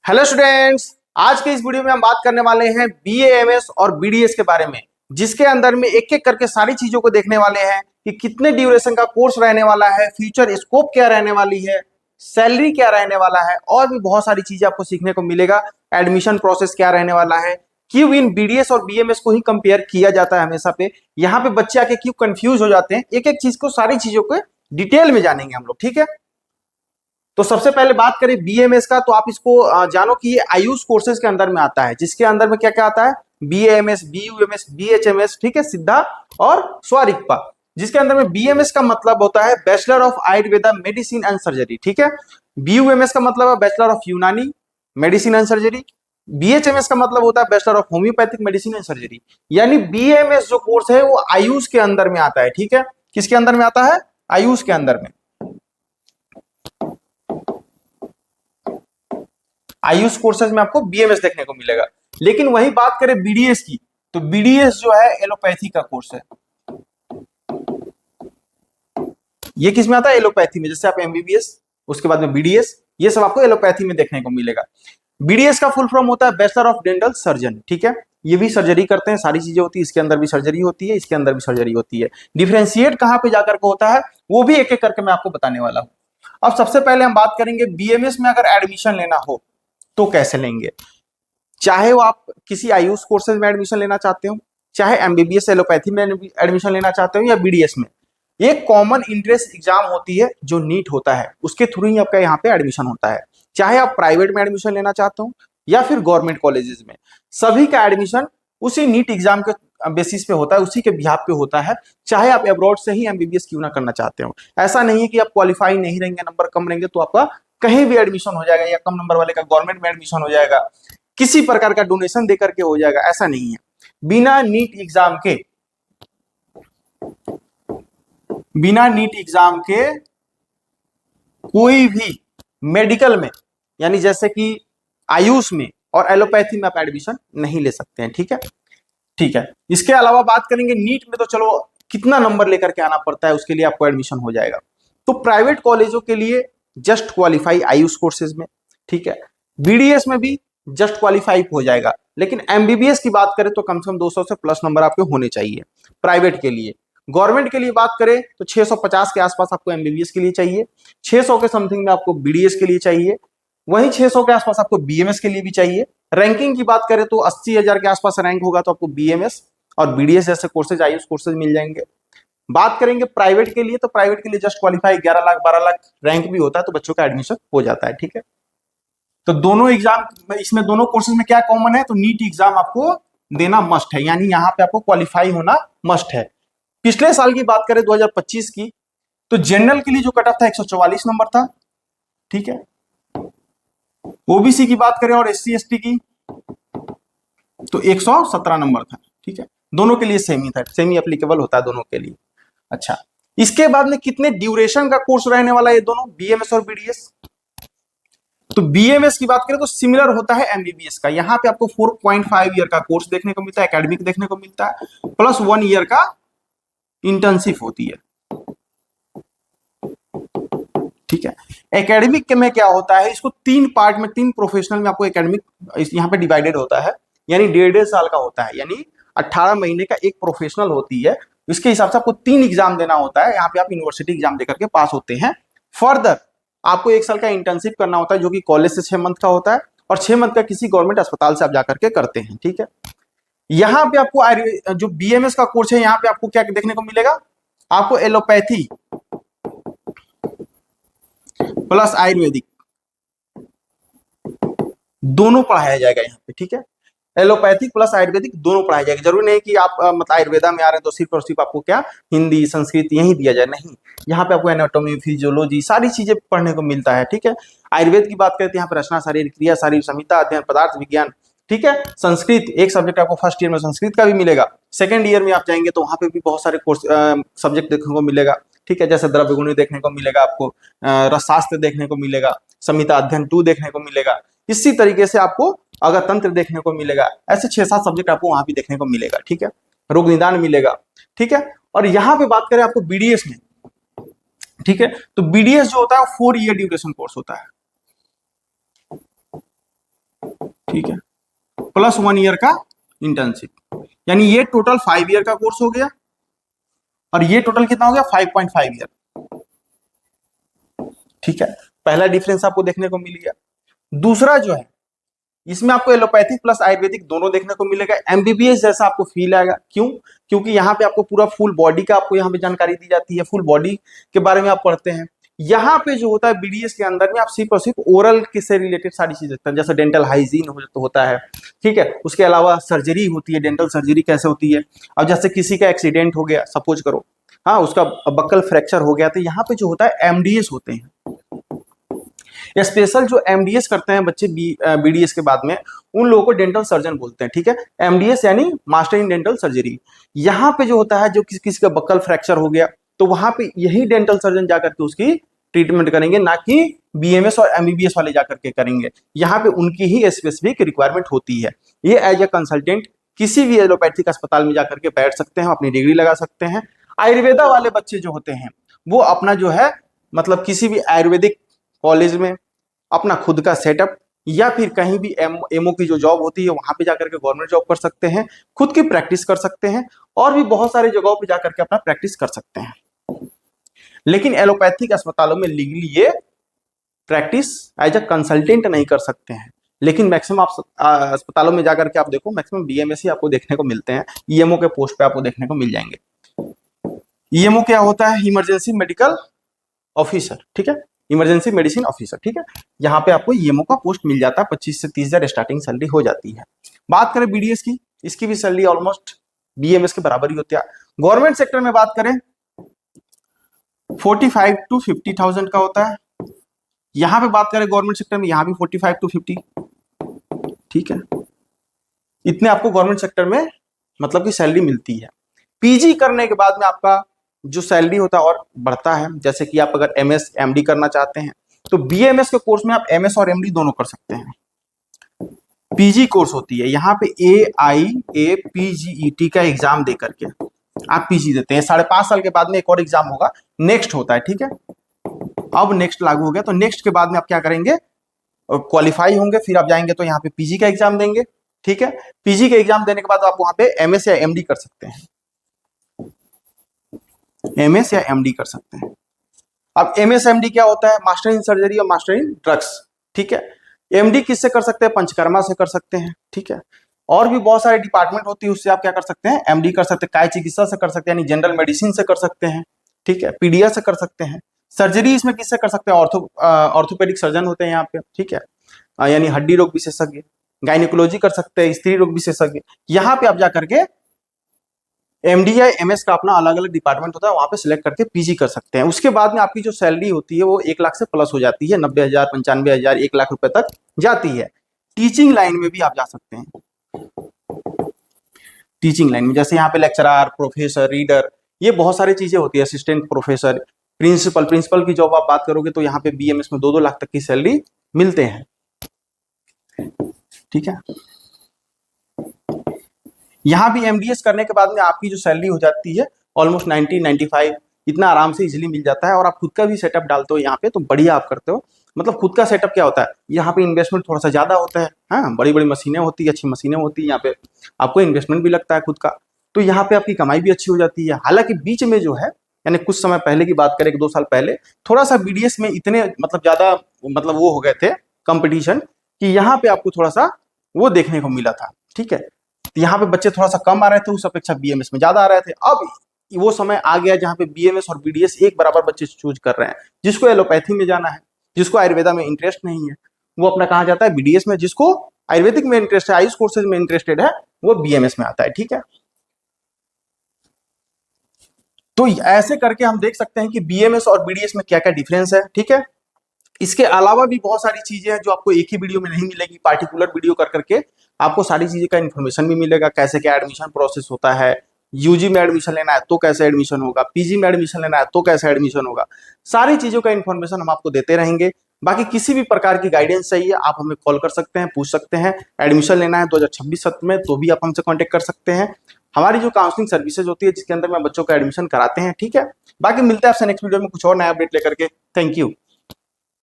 Hello students, आज के इस वीडियो में हम बात करने वाले हैं बीएएमएस और बीडीएस के बारे में, जिसके अंदर में एक एक करके सारी चीजों को देखने वाले हैं कि कितने ड्यूरेशन का कोर्स रहने वाला है, फ्यूचर स्कोप क्या रहने वाली है, सैलरी क्या रहने वाला है और भी बहुत सारी चीजें आपको सीखने को मिलेगा। एडमिशन प्रोसेस क्या रहने वाला है, क्यों इन बीडीएस और बीएमएस को ही कंपेयर किया जाता है हमेशा पे, यहाँ पे बच्चे आके क्यों कंफ्यूज हो जाते हैं, एक एक चीज को सारी चीजों को डिटेल में जानेंगे हम लोग। ठीक है, तो सबसे पहले बात करें बीएमएस का, तो आप इसको जानो कि ये आयुष कोर्सेज के अंदर में आता है, जिसके अंदर में क्या क्या आता है, बीएमएस, बीयूएमएस, बीएचएमएस, ठीक है, सिद्धा और स्वरिक्पा। जिसके अंदर में बीएमएस का मतलब होता है bachelor of Ayurveda medicine and surgery, ठीक है। बीयूएमएस का मतलब है बैचलर ऑफ यूनानी मेडिसिन एंड सर्जरी। बीएचएमएस का मतलब होता है bachelor of homeopathic medicine and surgery. यानी बीएमएस जो कोर्स है वो आयुष के अंदर में आता है, ठीक है। किसके अंदर में आता है? आयुष के अंदर में। आयुष कोर्सेज में आपको बीएमएस देखने को मिलेगा। लेकिन वही बात करें बीडीएस की, तो बीडीएस जो है एलोपैथी का कोर्स है। ये किस में आता है? एलोपैथी में। जैसे आप एमबीबीएस, उसके बाद में बीडीएस, ये सब आपको एलोपैथी में देखने को मिलेगा। बीडीएस का फुल फॉर्म होता है बैचलर ऑफ डेंटल सर्जन, ठीक है। ये भी सर्जरी करते हैं, सारी चीजें होती है, इसके अंदर भी सर्जरी होती है, इसके अंदर भी सर्जरी होती है। डिफरेंशिएट कहां पे जाकर के होता है वो भी एक एक करके मैं आपको बताने वाला हूं। अब सबसे पहले हम बात करेंगे बीएमएस में अगर एडमिशन लेना हो तो कैसे लेंगे। चाहे वो आप किसी आयुष कोर्सेज में एडमिशन लेना चाहते हो, चाहे एमबीबीएस एलोपैथी में एडमिशन लेना चाहते हो, या बीडीएस में, एक कॉमन इंट्रेंस एग्जाम होती है जो नीट होता है, उसके थ्रू ही आपका यहाँ पे एडमिशन होता है। चाहे आप प्राइवेट में एडमिशन लेना चाहते हो या फिर गवर्नमेंट कॉलेजेस में, सभी का एडमिशन उसी नीट एग्जाम के बेसिस पे होता है, उसी के बिहाफ पे होता है। चाहे आप अब्रॉड से ही एमबीबीएस क्यों ना करना चाहते हो, ऐसा नहीं है कि आप क्वालिफाई नहीं रहेंगे, नंबर कम रहेंगे तो आपका कहीं भी एडमिशन हो जाएगा, या कम नंबर वाले का गवर्नमेंट में एडमिशन हो जाएगा, किसी प्रकार का डोनेशन देकर के हो जाएगा, ऐसा नहीं है। बिना नीट एग्जाम के, बिना नीट एग्जाम के कोई भी मेडिकल में, यानी जैसे कि आयुष में और एलोपैथी में आप एडमिशन नहीं ले सकते हैं, ठीक है। ठीक है, इसके अलावा बात करेंगे नीट में, तो चलो कितना नंबर लेकर के आना पड़ता है, उसके लिए आपको एडमिशन हो जाएगा। तो प्राइवेट कॉलेजों के लिए जस्ट क्वालिफाई आयुष कोर्सेज में, ठीक है। बीडीएस में भी जस्ट क्वालिफाई हो जाएगा। लेकिन एमबीबीएस की बात करें तो कम से कम 200 से प्लस नंबर आपके होने चाहिए प्राइवेट के लिए। गवर्नमेंट के लिए बात करें तो 650 के आसपास आपको एमबीबीएस के लिए चाहिए, 600 के समथिंग में आपको बीडीएस के लिए चाहिए, वहीं 600 के आसपास आपको बीएमएस के लिए भी चाहिए। रैंकिंग की बात करें तो 80,000 के आसपास रैंक होगा तो आपको बीएमएस और बीडीएस जैसे कोर्सेज, आयुष कोर्सेज मिल जाएंगे। बात करेंगे प्राइवेट के लिए, तो प्राइवेट के लिए just qualify 11 lakh 12 lakh rank भी होता है, तो बच्चों का एडमिशन हो जाता है, ठीक है। तो दोनों एग्जाम इसमें, दोनों कोर्सेज में क्या कॉमन है, तो नीट एग्जाम आपको देना मस्ट है, यानी यहाँ पे आपको क्वालिफाई होना मस्ट है। पिछले साल की बात करें 2025 की, तो जनरल के लिए जो कट ऑफ था 144 नंबर था, ठीक है। ओबीसी की बात करें और एससी एसटी की तो 117 नंबर था, ठीक है। दोनों के लिए सेम ही था, सेम ही एप्लीकेबल होता है दोनों के लिए। अच्छा, इसके बाद में कितने ड्यूरेशन का कोर्स रहने वाला है ये दोनों, बीएमएस और बीडीएस। तो बीएमएस की बात करें तो सिमिलर होता है एमबीबीएस का। यहाँ पे आपको 4.5 ईयर का कोर्स देखने को मिलता है, एकेडमिक देखने को मिलता है, प्लस 1 ईयर का इंटर्नशिप होती है, ठीक है। एकेडमिक में क्या होता है, इसको 3 पार्ट में, 3 प्रोफेशनल में आपको एकेडमिक यहाँ पे डिवाइडेड होता है, यानी 1.5 साल का होता है, यानी 18 महीने का एक प्रोफेशनल होती है। इसके हिसाब से आपको 3 एग्जाम देना होता है, यहाँ पे आप यूनिवर्सिटी एग्जाम देकर के पास होते हैं। फर्दर आपको 1 साल का इंटर्नशिप करना होता है, जो कि कॉलेज से 6 मंथ का होता है, और 6 मंथ का किसी गवर्नमेंट अस्पताल से आप जाकर के करते हैं, ठीक है। यहाँ पे आपको जो बीएमएस का कोर्स है, यहाँ पे आपको क्या देखने को मिलेगा, आपको एलोपैथी प्लस आयुर्वेदिक दोनों पढ़ाया जाएगा यहाँ पे, ठीक है। एलोपैथिक प्लस आयुर्वेदिक दोनों पढ़ाया जाएगा। जरूरी नहीं कि आप मतलब आयुर्वेदा में आ रहे हैं तो सिर्फ और सिर्फ आपको क्या हिंदी संस्कृत यही दिया जाए, नहीं। यहाँ पे आपको एनाटॉमी, फिजियोलॉजी सारी चीजें पढ़ने को मिलता है, ठीक है। आयुर्वेद की बात करते हैं यहाँ पे रचना, शारीर क्रिया, शारीर संहिता, अध्ययन, पदार्थ विज्ञान, ठीक है। संस्कृत एक सब्जेक्ट आपको फर्स्ट ईयर में संस्कृत का भी मिलेगा। सेकेंड ईयर में आप जाएंगे तो वहां पे भी बहुत सारे कोर्स सब्जेक्ट देखने को मिलेगा, ठीक है। जैसे द्रव्य गुणी देखने को मिलेगा, आपको रसशास्त्र देखने को मिलेगा, संहिता अध्ययन 2 देखने को मिलेगा। इसी तरीके से आपको अगर तंत्र देखने को मिलेगा, ऐसे 6-7 सब्जेक्ट आपको वहां भी देखने को मिलेगा, ठीक है। रोग निदान मिलेगा, ठीक है। और यहाँ पे बात करें आपको बीडीएस में, ठीक है, तो बीडीएस जो होता है 4 ईयर ड्यूरेशन कोर्स होता है। ठीक है, प्लस 1 ईयर का इंटर्नशिप, यानी ये टोटल 5 ईयर का कोर्स हो गया और ये टोटल कितना हो गया 5.5 ईयर। ठीक है, पहला डिफरेंस आपको देखने को मिल गया। दूसरा जो है, इसमें आपको एलोपैथिक प्लस आयुर्वेदिक दोनों देखने को मिलेगा। एमबीबीएस जैसा आपको फील आएगा, क्यों? क्योंकि यहाँ पे आपको पूरा फुल बॉडी का आपको यहाँ पे जानकारी दी जाती है, फुल बॉडी के बारे में आप पढ़ते हैं। यहाँ पे जो होता है बीडीएस के अंदर में आप सिर्फ और सिर्फ ओरल से रिलेटेड सारी चीजें देखते हैं, जैसे डेंटल हाइजीन होता है, ठीक है, उसके अलावा सर्जरी होती है, डेंटल सर्जरी कैसे होती है। अब जैसे किसी का एक्सीडेंट हो गया, सपोज करो, हाँ, उसका बक्कल फ्रैक्चर हो गया, तो यहाँ पे जो होता है एमडीएस होते हैं। स्पेशल जो एमडीएस करते हैं बच्चे बीडीएस के बाद में, उन लोगों को डेंटल सर्जन बोलते हैं। ठीक है, एमडीएस यानी मास्टर इन डेंटल सर्जरी। यहाँ पे जो होता है, जो किसी का बक्कल फ्रैक्चर हो गया, तो वहां पे यही डेंटल सर्जन जाकर के उसकी ट्रीटमेंट करेंगे, ना कि बीएमएस और एमबीबीएस वाले जाकर के करेंगे। यहाँ पे उनकी ही स्पेसिफिक रिक्वायरमेंट होती है। ये एज ए कंसल्टेंट किसी भी एलोपैथिक अस्पताल में जाकर के बैठ सकते हैं, अपनी डिग्री लगा सकते हैं। आयुर्वेदा वाले बच्चे जो होते हैं, वो अपना जो है मतलब किसी भी आयुर्वेदिक कॉलेज में अपना खुद का सेटअप, या फिर कहीं भी एमओ की जो जॉब होती है वहां पे जाकर के गवर्नमेंट जॉब कर सकते हैं, खुद की प्रैक्टिस कर सकते हैं, और भी बहुत सारी जगहों पे जाकर के अपना प्रैक्टिस कर सकते हैं। लेकिन एलोपैथिक अस्पतालों में लीगली ये प्रैक्टिस एज अ कंसल्टेंट नहीं कर सकते हैं। लेकिन मैक्सिमम आप अस्पतालों में जाकर के आप देखो, मैक्सिमम बीएमएस ही आपको देखने को मिलते हैं, ईएमओ के पोस्ट पे आपको देखने को मिल जाएंगे। ईएमओ क्या होता है? Emergency medical officer. ठीक है, इमरजेंसी मेडिसिन ऑफिसर। ठीक है, यहाँ पे आपको ईएमओ का पोस्ट मिल जाता है, 25 से 30 हजार स्टार्टिंग सैलरी हो जाती है। बात करें बीडीएस की, इसकी भी सैलरी ऑलमोस्ट बीएमएस के बराबर ही होती है। गवर्नमेंट सेक्टर में बात करें 45 to 50,000 का होता है। यहाँ पे बात करें गवर्नमेंट सेक्टर में, यहाँ भी 45 to 50। ठीक है, इतने आपको गवर्नमेंट सेक्टर में मतलब की सैलरी मिलती है। पीजी करने के बाद में आपका जो सैलरी होता है और बढ़ता है। जैसे कि आप अगर एमएस एमडी करना चाहते हैं, तो बीएमएस के कोर्स में आप एमएस और एमडी दोनों कर सकते हैं। पीजी कोर्स होती है, यहाँ पे AIAPGET का एग्जाम दे करके आप पीजी देते हैं। 5.5 साल के बाद में एक और एग्जाम होगा, नेक्स्ट होता है। ठीक है, अब नेक्स्ट लागू हो गया, तो नेक्स्ट के बाद में आप क्या करेंगे, क्वालिफाई होंगे, फिर आप जाएंगे तो यहाँ पे पीजी का एग्जाम देंगे। ठीक है, पीजी का एग्जाम देने के बाद आप वहां पे एमएस या एमडी कर सकते हैं, एमएस या एमडी कर सकते हैं। अब एमएस एमडी क्या होता है? मास्टर इन सर्जरी और मास्टर इन ड्रग्स। ठीक है, एमडी किससे कर सकते हैं? पंचकर्मा से कर सकते हैं। ठीक है, और भी बहुत सारे डिपार्टमेंट होती है, उससे आप क्या कर सकते हैं? एमडी कर सकते हैं। काय चिकित्सा से कर सकते हैं, यानी जनरल मेडिसिन से कर सकते हैं। ठीक है, पीडिया से कर सकते हैं। सर्जरी इसमें किससे कर सकते हैं? ऑर्थोपेडिक सर्जन होते हैं यहाँ पे। ठीक है, यानी हड्डी रोग विशेषज्ञ। गायनिकोलॉजी कर सकते हैं, स्त्री रोग विशेषज्ञ। यहाँ पे आप जाकर के एमडी या एमएस का अपना अलग अलग डिपार्टमेंट होता है, वहां पे सिलेक्ट करके पीजी कर सकते हैं। उसके बाद में आपकी जो सैलरी होती है वो 1 लाख से प्लस हो जाती है, 90,000, 95,000, 1 लाख रुपए तक जाती है। टीचिंग लाइन में भी आप जा सकते हैं। टीचिंग लाइन में जैसे यहाँ पे लेक्चरर, प्रोफेसर, रीडर, ये बहुत सारी चीजें होती है। असिस्टेंट प्रोफेसर, प्रिंसिपल की जॉब आप बात करोगे तो यहाँ पे बीएमएस में 2-2 लाख तक की सैलरी मिलते हैं। ठीक है, यहाँ भी एमडीएस करने के बाद में आपकी जो सैलरी हो जाती है ऑलमोस्ट 90-95, इतना आराम से इजीली मिल जाता है। और आप खुद का भी सेटअप डालते हो यहाँ पे, तो बढ़िया आप करते हो। मतलब खुद का सेटअप क्या होता है, यहाँ पे इन्वेस्टमेंट थोड़ा सा ज्यादा होता है। हाँ, बड़ी बड़ी मशीनें होती है, अच्छी मशीनें होती है, यहाँ पे आपको इन्वेस्टमेंट भी लगता है खुद का, तो यहाँ पे आपकी कमाई भी अच्छी हो जाती है। हालांकि बीच में जो है, यानी कुछ समय पहले की बात करें, 1-2 साल पहले, थोड़ा सा बीडीएस में इतने मतलब ज्यादा मतलब वो हो गए थे कंपटीशन, कि यहाँ पे आपको थोड़ा सा वो देखने को मिला था। ठीक है, यहाँ पे बच्चे थोड़ा सा कम आ रहे थे, उस अपेक्षा बीएमएस में ज्यादा आ रहे थे। अब वो समय आ गया जहाँ पे बीएमएस और बीडीएस एक बराबर बच्चे चूज कर रहे हैं। जिसको एलोपैथी में जाना है, जिसको आयुर्वेदा में इंटरेस्ट नहीं है, वो अपना कहाँ जाता है? बीडीएस में। जिसको आयुर्वेदिक में इंटरेस्ट है, आयुष कोर्सेज में इंटरेस्टेड है, वो बीएमएस में आता है। ठीक है, तो ऐसे करके हम देख सकते हैं कि बीएमएस और बीडीएस में क्या क्या डिफरेंस है। ठीक है, इसके अलावा भी बहुत सारी चीजें हैं जो आपको एक ही वीडियो में नहीं मिलेगी। पार्टिकुलर वीडियो कर करके आपको सारी चीजें का इन्फॉर्मेशन भी मिलेगा, कैसे क्या एडमिशन प्रोसेस होता है, यूजी में एडमिशन लेना है तो कैसे एडमिशन होगा, पीजी में एडमिशन लेना है तो कैसे एडमिशन होगा, सारी चीजों का इन्फॉर्मेशन हम आपको देते रहेंगे। बाकी किसी भी प्रकार की गाइडेंस चाहिए आप हमें कॉल कर सकते हैं, पूछ सकते हैं। एडमिशन लेना है 2026 सत्र में तो भी आप हमसे कॉन्टेक्ट कर सकते हैं। हमारी जो काउंसलिंग सर्विसेज होती है जिसके अंदर में बच्चों का एडमिशन कराते हैं। ठीक है, बाकी मिलते हैं आपसे नेक्स्ट वीडियो में कुछ और नया अपडेट लेकर के। Thank you.